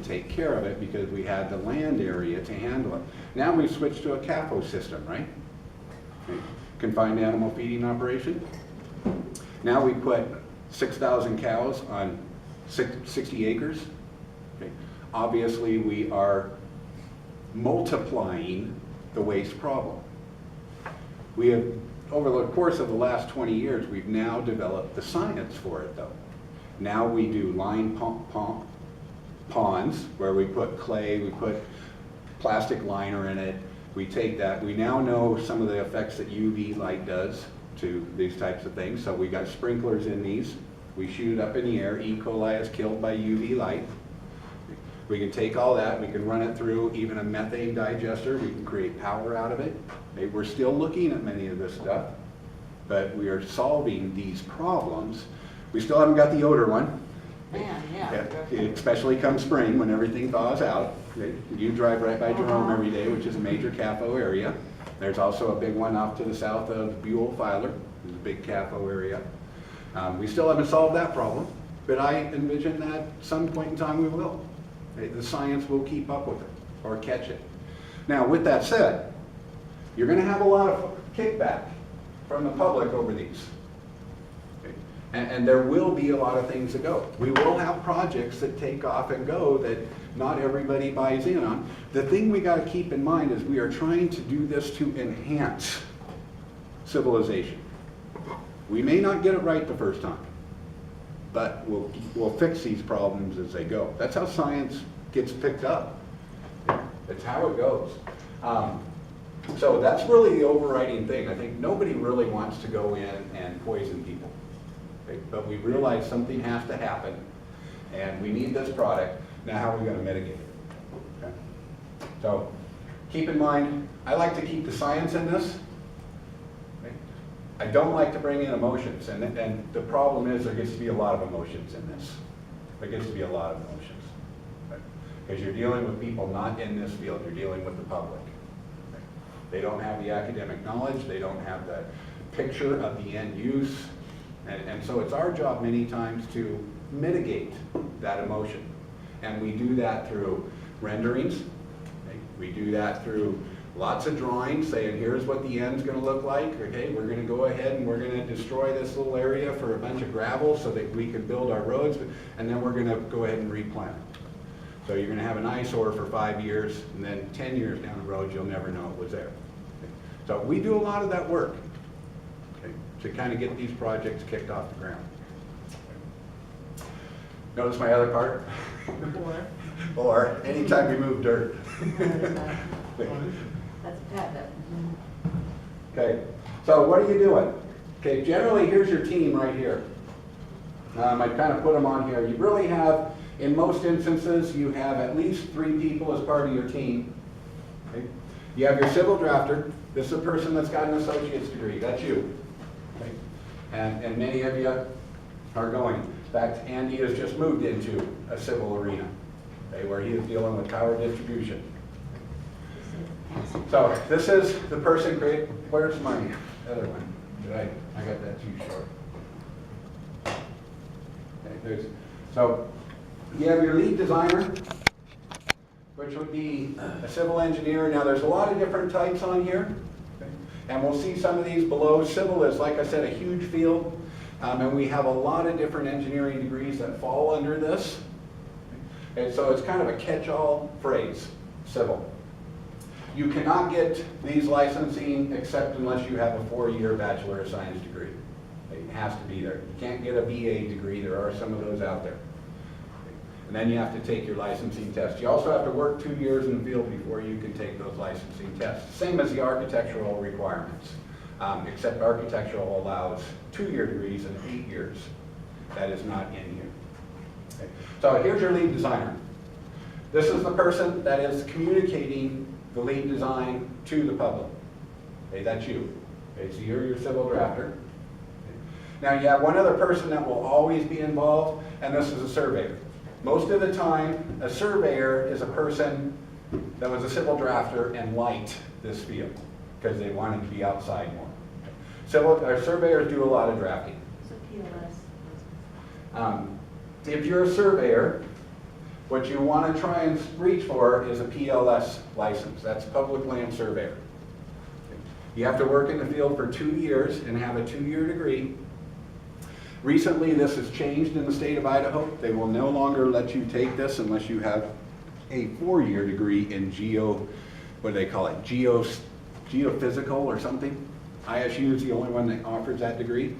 take care of it because we had the land area to handle it. Now we've switched to a CAFO system, right? Okay. Confined animal feeding operation. Now we put 6,000 cows on 60 acres. Okay. Obviously we are multiplying the waste problem. We have, over the course of the last 20 years, we've now developed the science for it though. Now we do line ponds where we put clay, we put plastic liner in it. We take that, we now know some of the effects that UV light does to these types of things. So we got sprinklers in these. We shoot it up in the air. E. coli is killed by UV light. We can take all that, we can run it through even a methane digester. We can create power out of it. We're still looking at many of this stuff, but we are solving these problems. We still haven't got the odor one. Man, yeah. Especially come spring when everything thaws out. You drive right by Jerome every day, which is a major CAFO area. There's also a big one off to the south of Buell Filer, which is a big CAFO area. We still haven't solved that problem, but I envision that at some point in time we will. The science will keep up with it or catch it. Now, with that said, you're going to have a lot of kickback from the public over these. And there will be a lot of things that go. We will have projects that take off and go that not everybody buys in on. The thing we got to keep in mind is we are trying to do this to enhance civilization. We may not get it right the first time, but we'll fix these problems as they go. That's how science gets picked up. That's how it goes. So that's really the overriding thing. I think nobody really wants to go in and poison people. Okay? But we realize something has to happen, and we need this product. Now how are we going to mitigate it? Okay? So keep in mind, I like to keep the science in this. Okay? I don't like to bring in emotions, and the problem is there gets to be a lot of emotions in this. There gets to be a lot of emotions. Okay? Because you're dealing with people not in this field, you're dealing with the public. Okay? They don't have the academic knowledge, they don't have the picture of the end use, and so it's our job many times to mitigate that emotion. And we do that through renderings. Okay? We do that through lots of drawings saying here's what the end's going to look like. Okay, we're going to go ahead and we're going to destroy this little area for a bunch of gravel so that we can build our roads, and then we're going to go ahead and replant. So you're going to have an eyesore for 5 years, and then 10 years down the road you'll never know it was there. Okay? So we do a lot of that work, okay, to kind of get these projects kicked off the ground. Notice my other part? Or anytime we move dirt. That's bad. Okay, so what are you doing? Okay, generally here's your team right here. I kind of put them on here. You really have, in most instances, you have at least 3 people as part of your team. Okay? You have your civil drafter. This is a person that's got an associate's degree. That's you. Okay? And many of you are going. In fact, Andy has just moved into a civil arena, okay, where he is dealing with power distribution. So this is the person create. Where's my other one? I got that too short. Okay, so you have your lead designer, which would be a civil engineer. Now there's a lot of different types on here, okay, and we'll see some of these below. Civil is, like I said, a huge field. And we have a lot of different engineering degrees that fall under this. And so it's kind of a catch-all phrase, civil. You cannot get these licensing except unless you have a 4-year Bachelor of Science degree. It has to be there. You can't get a BA degree. There are some of those out there. And then you have to take your licensing test. You also have to work 2 years in the field before you can take those licensing tests. Same as the architectural requirements. Except architectural allows 2-year degrees and 8 years. That is not in here. Okay. So here's your lead designer. This is the person that is communicating the lead design to the public. Okay, that's you. Okay, so you're your civil drafter. Okay. Now you have one other person that will always be involved, and this is a surveyor. Most of the time, a surveyor is a person that was a civil drafter and liked this field because they wanted to be outside more. Surveyors do a lot of drafting. So PLS. If you're a surveyor, What you want to try and reach for is a PLS license. That's Public Land Surveyor. You have to work in the field for 2 years and have a 2-year degree. Recently, this has changed in the state of Idaho. They will no longer let you take this unless you have a 4-year degree in what do they call it, geophysical or something. ISU is the only one that offers that degree.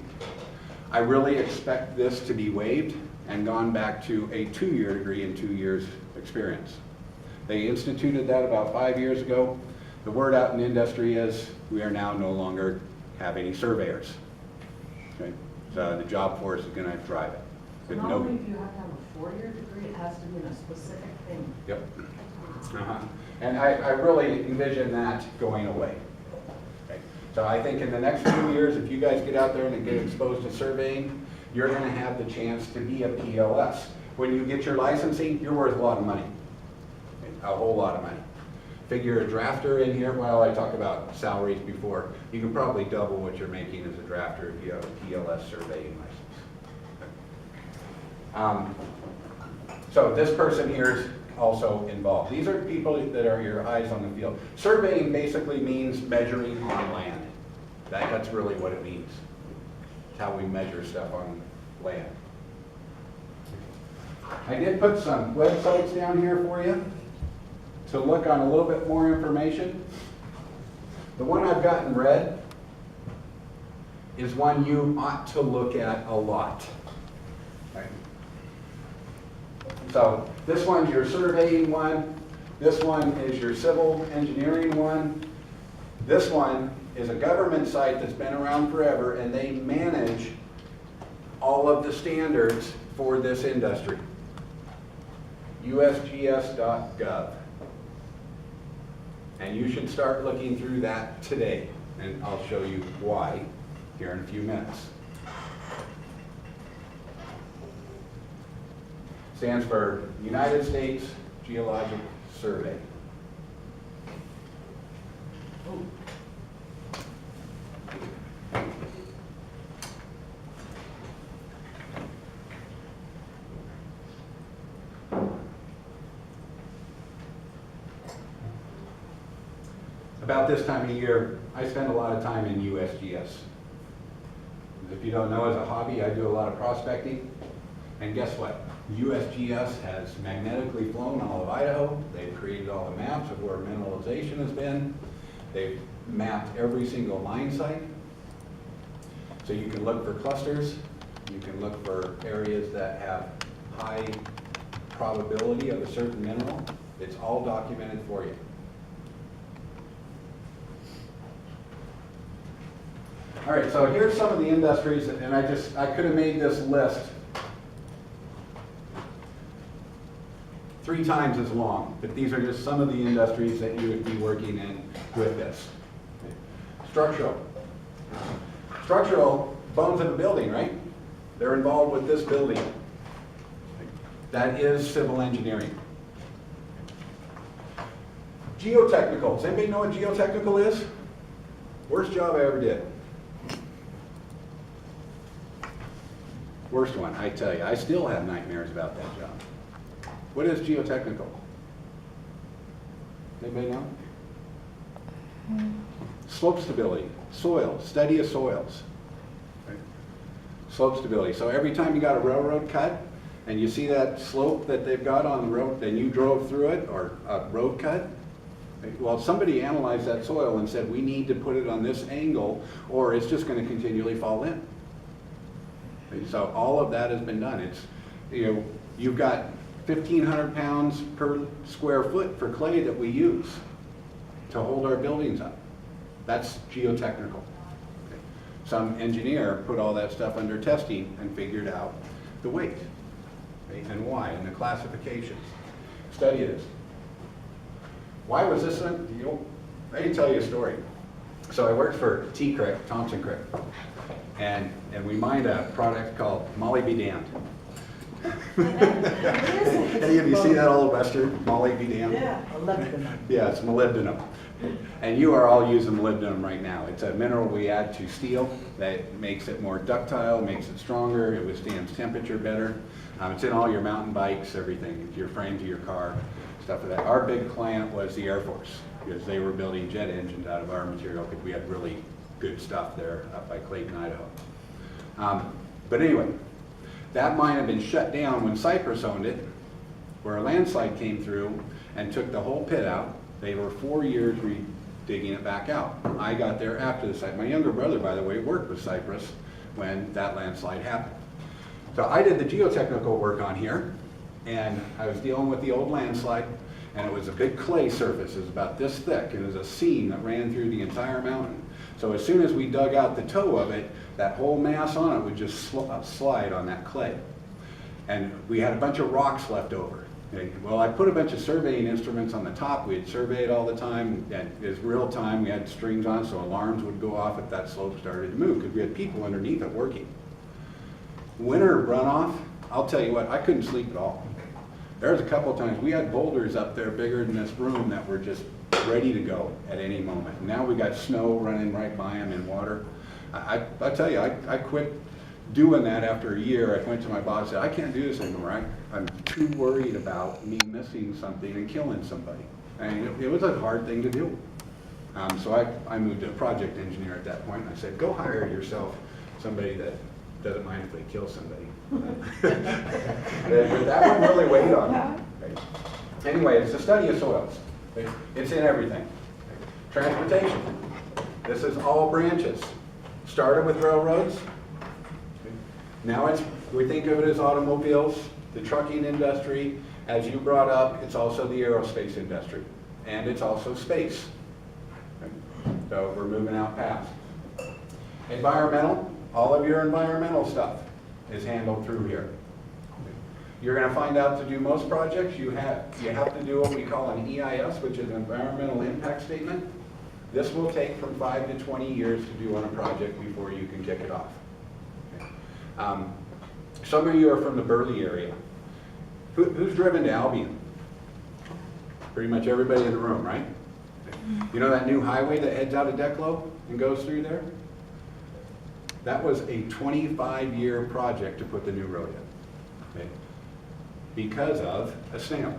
I really expect this to be waived and gone back to a 2-year degree and 2 years experience. They instituted that about 5 years ago. The word out in the industry is we are now no longer have any surveyors. Okay? So the job force is going to drive it. So not only do you have to have a 4-year degree, it has to be in a specific thing. Yep. And I really envision that going away. Okay. So I think in the next few years, if you guys get out there and get exposed to surveying, you're going to have the chance to be a PLS. When you get your licensing, you're worth a lot of money, okay? A whole lot of money. Figure a drafter in here, well, I talked about salaries before, you can probably double what you're making as a drafter if you have a PLS surveying license. So this person here is also involved. These are people that are your eyes on the field. Surveying basically means measuring on land. That's really what it means. It's how we measure stuff on land. I did put some websites down here for you to look on a little bit more information. The one I've got in red is one you ought to look at a lot. Okay. So this one's your surveying one. This one is your civil engineering one. This one is a government site that's been around forever, and they manage all of the standards for this industry. USGS.gov. And you should start looking through that today, and I'll show you why here in a few minutes. Stands for United States Geologic Survey. About this time of year, I spend a lot of time in USGS. If you don't know, as a hobby, I do a lot of prospecting. And guess what? USGS has magnetically flown all of Idaho. They've created all the maps of where mineralization has been. They've mapped every single mine site. So you can look for clusters. You can look for areas that have high probability of a certain mineral. It's all documented for you. All right, so here's some of the industries, and I could have made this list 3 times as long, but these are just some of the industries that you would be working in with this. Okay. Structural. Structural, bones of a building, right? They're involved with this building. Okay. That is civil engineering. Geotechnical. Does anybody know what geotechnical is? Worst job I ever did. Worst one, I tell you. I still have nightmares about that job. What is geotechnical? Anybody know? Slope stability, soil, study of soils. Okay. Slope stability. So every time you got a railroad cut and you see that slope that they've got on the road, and you drove through it, or a road cut, well, somebody analyzed that soil and said, we need to put it on this angle or it's just going to continually fall in. So all of that has been done. It's, you've got 1,500 pounds per square foot for clay that we use to hold our buildings up. That's geotechnical. Okay. Some engineer put all that stuff under testing and figured out the weight, okay, and why, and the classifications. Study this. Why was this one? I can tell you a story. So I worked for T-Crick, Thompson Creek, and we mined a product called Molly Be Damned. Any of you see that old Western, Molly Be Damned? Yeah, molybdenum. Yeah, it's molybdenum. And you are all using molybdenum right now. It's a mineral we add to steel that makes it more ductile, makes it stronger, it withstands temperature better. It's in all your mountain bikes, everything, your frames of your car, stuff like that. Our big client was the Air Force, because they were building jet engines out of our material, because we had really good stuff there up by Clayton, Idaho. But anyway, that mine had been shut down when Cypress owned it, where a landslide came through and took the whole pit out. They were 4 years digging it back out. I got there after the site. My younger brother, by the way, worked with Cypress when that landslide happened. So I did the geotechnical work on here, and I was dealing with the old landslide, and it was a big clay surface. It was about this thick, and it was a seam that ran through the entire mountain. So as soon as we dug out the toe of it, that whole mass on it would just slide on that clay. And we had a bunch of rocks left over. Okay, well, I put a bunch of surveying instruments on the top. We had surveyed all the time, and it was real time. We had strings on, so alarms would go off if that slope started to move, because we had people underneath it working. Winter runoff, I'll tell you what, I couldn't sleep at all. There was a couple of times, we had boulders up there bigger than this room that were just ready to go at any moment. Now we got snow running right by them in water. I tell you, I quit doing that after a year. I went to my boss and said, I can't do this anymore. I'm too worried about me missing something and killing somebody. And it was a hard thing to do. So I moved to a project engineer at that point, and I said, go hire yourself somebody that doesn't mind if they kill somebody. But that one really weighed on me. Right? Anyway, it's the study of soils. It's in everything. Transportation. This is all branches. Started with railroads. Now we think of it as automobiles, the trucking industry. As you brought up, it's also the aerospace industry. And it's also space. So we're moving out past. Environmental, all of your environmental stuff is handled through here. You're going to find out to do most projects, you have to do what we call an EIS, which is an environmental impact statement. This will take from 5 to 20 years to do on a project before you can kick it off. Okay. Some of you are from the Burley area. Who's driven to Albion? Pretty much everybody in the room, right? You know that new highway that heads out of Declo and goes through there? That was a 25-year project to put the new road in. Okay? Because of a snail.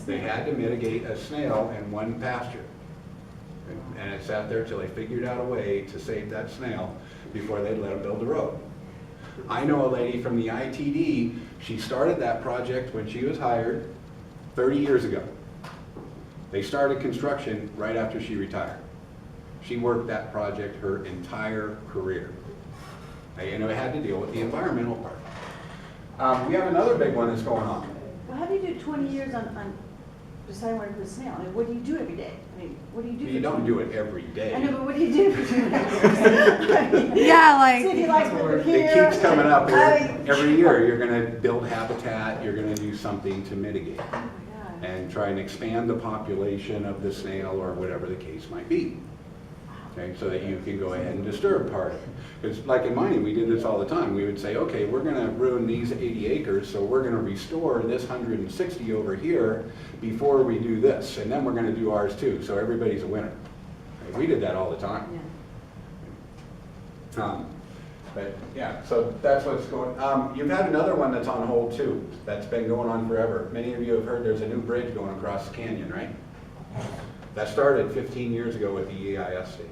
They had to mitigate a snail in one pasture. Okay? And it sat there till they figured out a way to save that snail before they'd let them build the road. I know a lady from the ITD, she started that project when she was hired 30 years ago. They started construction right after she retired. She worked that project her entire career. And it had to deal with the environmental part. We have another big one that's going on. Well, how do you do 20 years on deciding where to put a snail? I mean, what do you do every day? I mean, what do you do? You don't do it every day. I know, but what do you do for 20 years? Yeah, See if like, he likes over It here. keeps coming up. I mean- Every year, you're going to build habitat, you're going to do something to mitigate Oh my God. and try and expand the population of the snail or whatever the case might be. Okay, so that you can go ahead and disturb part of it. Because like in mining, we did this all the time. We would say, okay, we're going to ruin these 80 acres, so we're going to restore this 160 over here before we do this. And then we're going to do ours too, so everybody's a winner. Okay, we did that all the time. Yeah. But yeah, so that's what's going on. You've had another one that's on hold too. That's been going on forever. Many of you have heard there's a new bridge going across the canyon, right? That started 15 years ago with the EIS statement.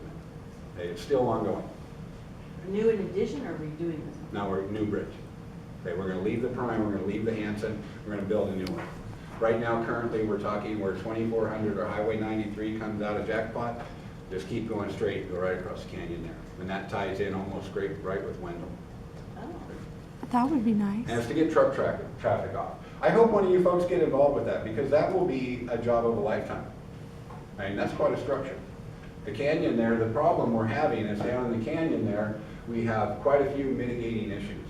It's still ongoing. New in addition or redoing this? Now we're new bridge. Okay, we're going to leave the Prime, we're going to leave the Hanson, we're going to build a new one. Right now, currently, we're talking where 2400 or Highway 93 comes out of Jackpot. Just keep going straight and go right across the canyon there. And that ties in almost right with Wendell. Oh. that would be nice. And it's to get truck traffic off. I hope one of you folks get involved with that, because that will be a job of a lifetime. I mean, that's quite a structure. The canyon there, the problem we're having is down in the canyon there, we have quite a few mitigating issues.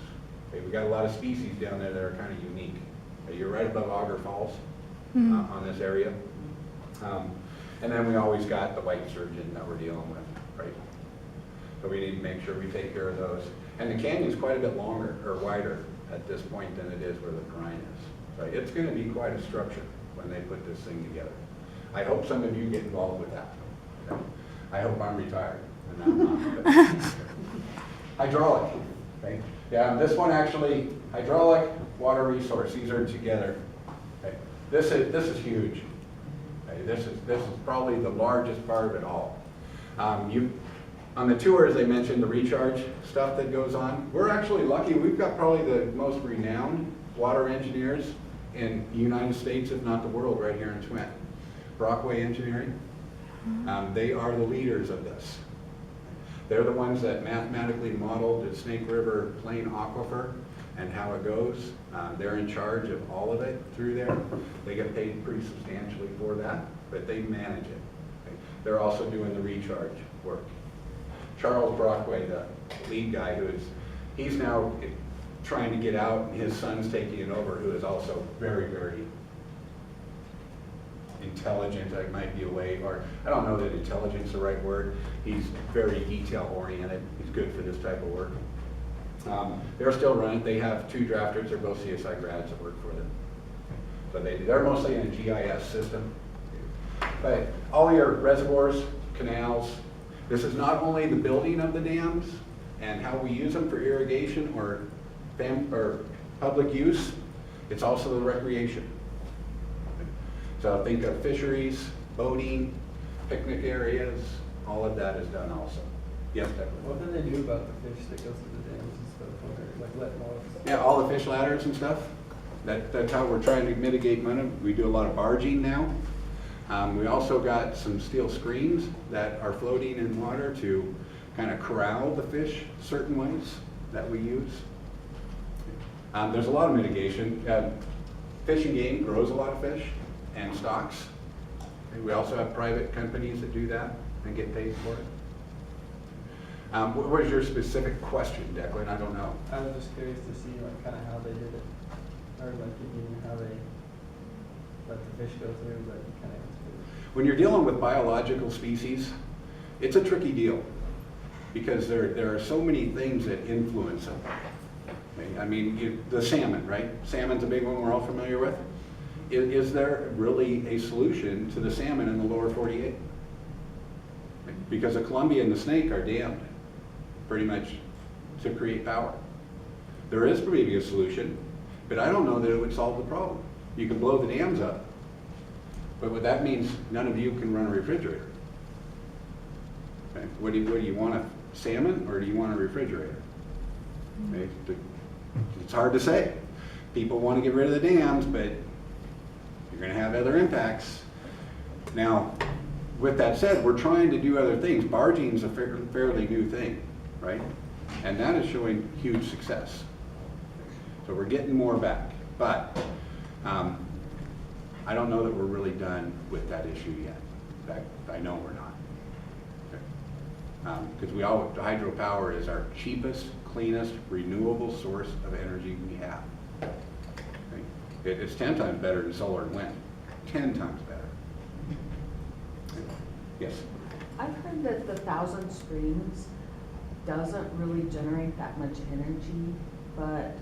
Okay, we got a lot of species down there that are kind of unique. Okay, you're right above Auger Falls on this area. And then we always got the white sturgeon that we're dealing with, right? So we need to make sure we take care of those. And the canyon's quite a bit longer or wider at this point than it is where the brine is. So it's going to be quite a structure when they put this thing together. I hope some of you get involved with that. Okay? I hope I'm retired and I'm not. Hydraulic. Okay, yeah, this one actually, hydraulic, water resource, these are together. Okay, this is huge. Okay, this is probably the largest part of it all. On the tours, they mentioned the recharge stuff that goes on. We're actually lucky, we've got probably the most renowned water engineers in the United States, if not the world, right here in Twin. Brockway Engineering, they are the leaders of this. They're the ones that mathematically modeled the Snake River Plain Aquifer and how it goes. They're in charge of all of it through there. They get paid pretty substantially for that, but they manage it. Okay? They're also doing the recharge work. Charles Brockway, the lead guy, he's now trying to get out, and his son's taking it over, who is also very, very intelligent. That might be a way, or I don't know that intelligence is the right word. He's very detail oriented. He's good for this type of work. They're still running. They have 2 drafters. They're both CSI grads that work for them. So they're mostly in a GIS system. But all your reservoirs, canals, this is not only the building of the dams and how we use them for irrigation or public use, it's also the recreation. So think of fisheries, boating, picnic areas, all of that is done also. Yes, Declan? What do they do about the fish that goes to the dams and stuff, or like letting off? Yeah, all the fish ladders and stuff. That's how we're trying to mitigate money. We do a lot of barging now. We also got some steel screens that are floating in water to kind of corral the fish certain ways that we use. There's a lot of mitigation. Fish and Game grows a lot of fish and stocks. And we also have private companies that do that and get paid for it. What was your specific question, Declan? I don't know. I was just curious to see like kind of how they did it, or like how they let the fish go through, but kind of. When you're dealing with biological species, it's a tricky deal because there are so many things that influence them. I mean, the salmon, right? Salmon's a big one we're all familiar with. Is there really a solution to the salmon in the lower 48? Because the Columbia and the Snake are dammed pretty much to create power. There is maybe a solution, but I don't know that it would solve the problem. You can blow the dams up, but what that means, none of you can run a refrigerator. Okay. What do you want, a salmon or do you want a refrigerator? Okay. It's hard to say. People want to get rid of the dams, but you're going to have other impacts. Now, with that said, we're trying to do other things. Barging is a fairly new thing, right? And that is showing huge success. So we're getting more back. But I don't know that we're really done with that issue yet. In fact, I know we're not. Because hydropower is our cheapest, cleanest, renewable source of energy we have. Okay? It's 10 times better than solar and wind. 10 times better. Yes? I've heard that the Thousand Springs doesn't really generate that much energy, but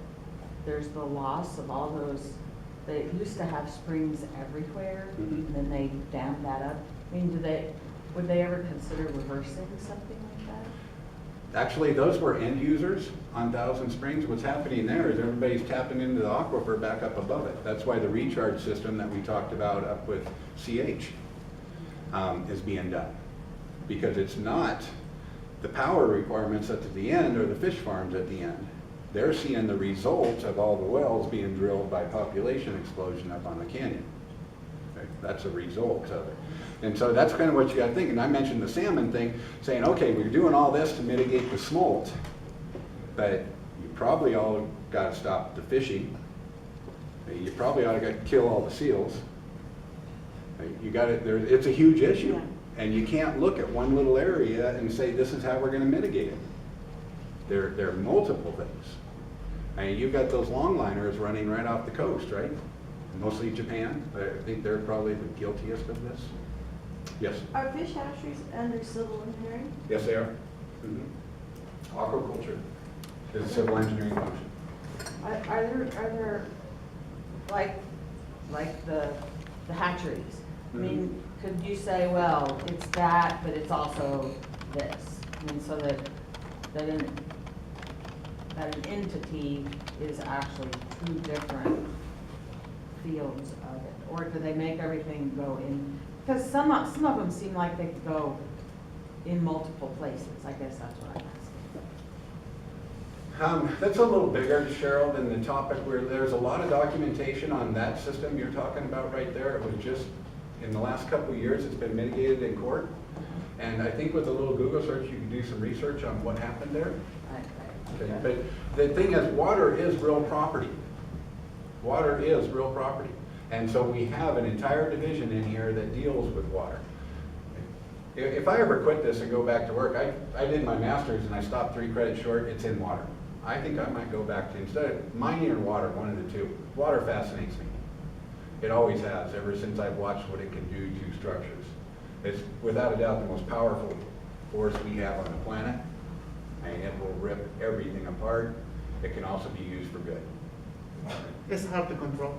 there's the loss of all those, they used to have springs everywhere, and then they dammed that up. I mean, would they ever consider reversing something like that? Actually, those were end users on Thousand Springs. What's happening there is everybody's tapping into the aquifer back up above it. That's why the recharge system that we talked about up with CH is being done. Because it's not the power requirements at the end or the fish farms at the end. They're seeing the results of all the wells being drilled by population explosion up on the canyon. Okay? That's a result of it. And so that's kind of what you got to think. And I mentioned the salmon thing, saying, okay, we're doing all this to mitigate the smolt, but you probably all got to stop the fishing. You probably ought to kill all the seals. You got to, it's a huge issue. Yeah. And you can't look at one little area and say, this is how we're going to mitigate it. There are multiple things. I mean, you've got those longliners running right off the coast, right? Mostly Japan. I think they're probably the guiltiest of this. Yes? Are fish hatcheries under civil engineering? Yes, they are. Mm-hmm. Aquaculture is a civil engineering function. Are there like the hatcheries? I mean, could you say, well, it's that, but it's also this? I mean, so that that an entity is actually two different fields of it? Or do they make everything go in, because some of them seem like they could go in multiple places, I guess that's what I'm asking. That's a little bigger, Cheryl, than the topic where there's a lot of documentation on that system you're talking about right there. It was just, in the last couple of years, it's been mitigated in court. And I think with a little Google search, you can do some research on what happened there. Okay, but the thing is, water is real property. Water is real property. And so we have an entire division in here that deals with water. If I ever quit this and go back to work, I did my master's and I stopped 3 credits short, it's in water. I think I might go back to, instead of mining or water, one of the two. Water fascinates me. It always has, ever since I've watched what it can do to structures. It's without a doubt the most powerful force we have on the planet. And it will rip everything apart. It can also be used for good. It's hard to control.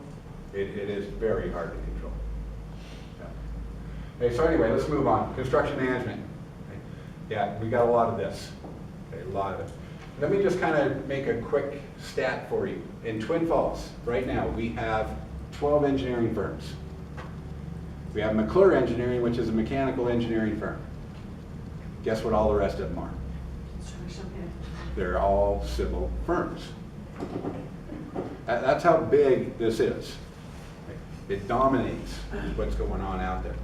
It is very hard to control. Yeah. Okay, so anyway, let's move on. Construction management. Okay. Yeah, we got a lot of this. Okay, a lot of it. Let me just kind of make a quick stat for you. In Twin Falls, right now, we have 12 engineering firms. We have McClure Engineering, which is a mechanical engineering firm. Guess what all the rest of them are? They're all civil firms. That's how big this is. It dominates what's going on out there.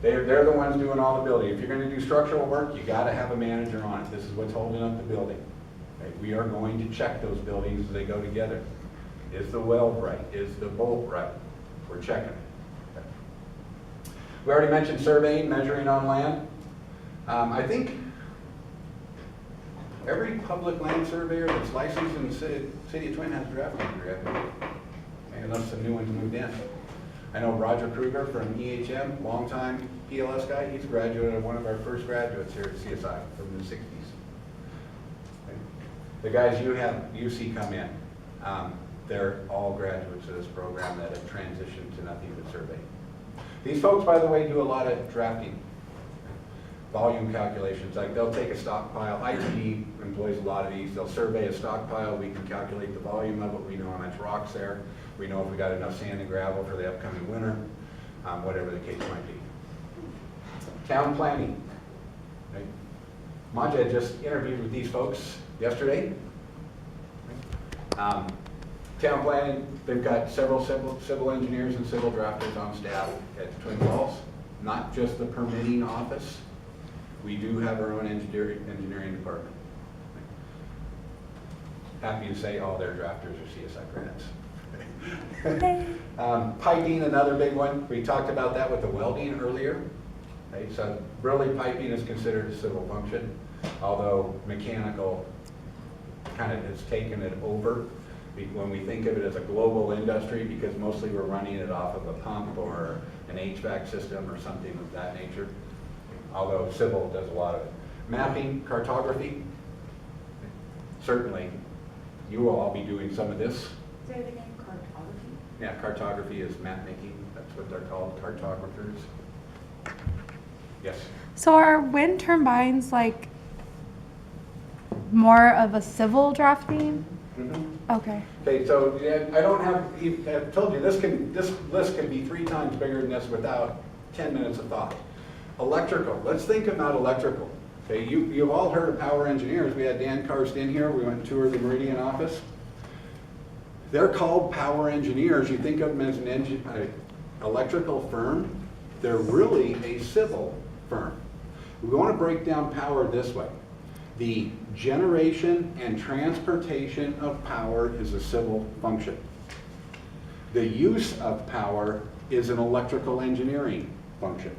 They're the ones doing all the building. If you're going to do structural work, you got to have a manager on it. This is what's holding up the building. Okay, we are going to check those buildings as they go together. Is the weld right? Is the bolt right? We're checking it. Okay. We already mentioned surveying, measuring on land. I think every public land surveyor that's licensed in the city of Twin has a drafting degree, I believe. Unless some new ones moved in. I know Roger Kruger from EHM, longtime PLS guy, he's a graduate of one of our first graduates here at CSI from the 60s. Okay. The guys you see come in, they're all graduates of this program that have transitioned to nothing but surveying. These folks, by the way, do a lot of drafting, volume calculations. Like they'll take a stockpile, ITD employs a lot of these, they'll survey a stockpile, we can calculate the volume of it, we know how much rock's there, we know if we got enough sand and gravel for the upcoming winter, whatever the case might be. Town planning. Right? Manja just interviewed with these folks yesterday. Town planning, they've got several civil engineers and civil drafters on staff at Twin Falls, not just the permitting office. We do have our own engineering department. Happy to say all their drafters are CSI grants. Piping, another big one. We talked about that with the welding earlier. Okay, so really piping is considered a civil function, although mechanical kind of has taken it over when we think of it as a global industry, because mostly we're running it off of a pump or an HVAC system or something of that nature, although civil does a lot of it. Mapping, cartography, certainly you will all be doing some of this. Say it again, cartography? Yeah, cartography is map making, that's what they're called, cartographers. Yes? So are wind turbines like more of a civil drafting? Mm-hmm. Okay. Okay, so yeah, I don't have, I've told you, this list can be 3 times bigger than this without 10 minutes of thought. Electrical, let's think about electrical. Okay, you've all heard of power engineers. We had Dan Karst in here, we went and toured the Meridian office. They're called power engineers. You think of them as an electrical firm, they're really a civil firm. We want to break down power this way. The generation and transportation of power is a civil function. The use of power is an electrical engineering function.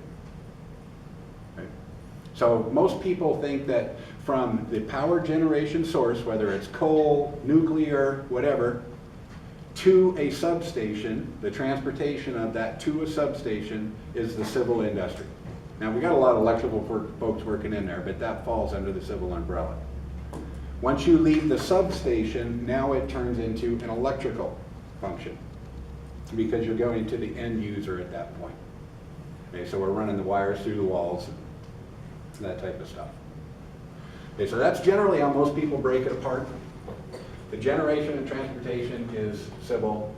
Okay. So most people think that from the power generation source, whether it's coal, nuclear, whatever, to a substation, the transportation of that to a substation is the civil industry. Now, we got a lot of electrical folks working in there, but that falls under the civil umbrella. Once you leave the substation, now it turns into an electrical function because you're going to the end user at that point. Okay, so we're running the wires through the walls, and that type of stuff. Okay, so that's generally how most people break it apart. The generation and transportation is civil.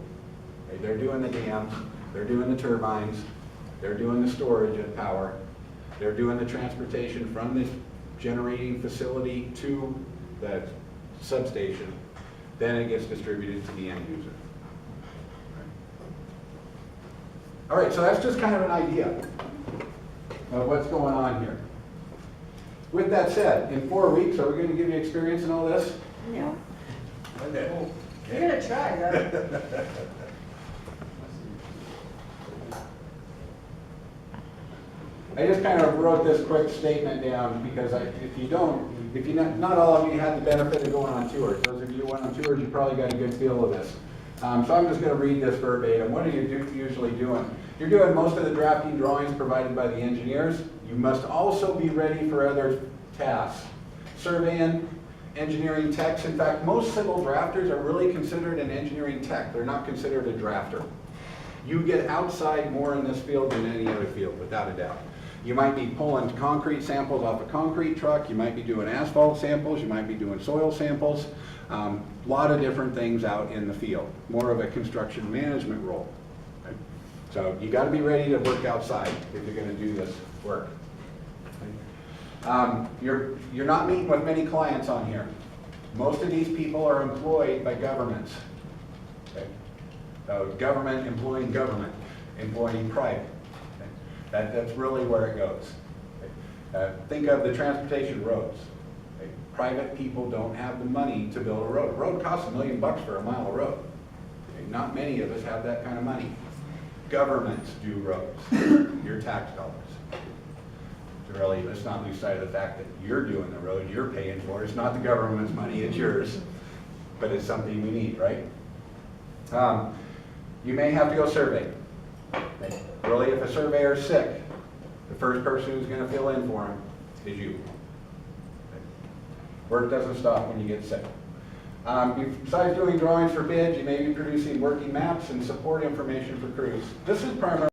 Okay, they're doing the dams, they're doing the turbines, they're doing the storage of power, they're doing the transportation from the generating facility to the substation. Then it gets distributed to the end user. All right, so that's just kind of an idea of what's going on here. With that said, in 4 weeks, are we going to give you experience in all this? Yeah. Okay. You're gonna try, though. I just kind of wrote this quick statement down because if you not all of you had the benefit of going on tours. Those of you who went on tours, you probably got a good feel of this. So I'm just going to read this verbatim. What are you usually doing? You're doing most of the drafting drawings provided by the engineers. You must also be ready for other tasks. Surveying, engineering techs. In fact, most civil drafters are really considered an engineering tech. They're not considered a drafter. You get outside more in this field than any other field, without a doubt. You might be pulling concrete samples off a concrete truck. You might be doing asphalt samples. You might be doing soil samples. A lot of different things out in the field. More of a construction management role. Okay? So you got to be ready to work outside if you're going to do this work. Okay? You're not meeting with many clients on here. Most of these people are employed by governments. Okay? Government employing government, employing private. Okay? That's really where it goes. Okay? Think of the transportation roads. Okay? Private people don't have the money to build a road. A road costs $1 million for a mile of road. Okay? Not many of us have that kind of money. Governments do roads, your tax dollars. So really, let's not lose sight of the fact that you're doing the road, you're paying for it. It's not the government's money, it's yours. But it's something we need, right? You may have to go survey. Okay. Really, if a surveyor's sick, the first person who's going to fill in for him is you. Okay. Work doesn't stop when you get sick. Besides doing drawings for bids, you may be producing working maps and support information for crews. This is primarily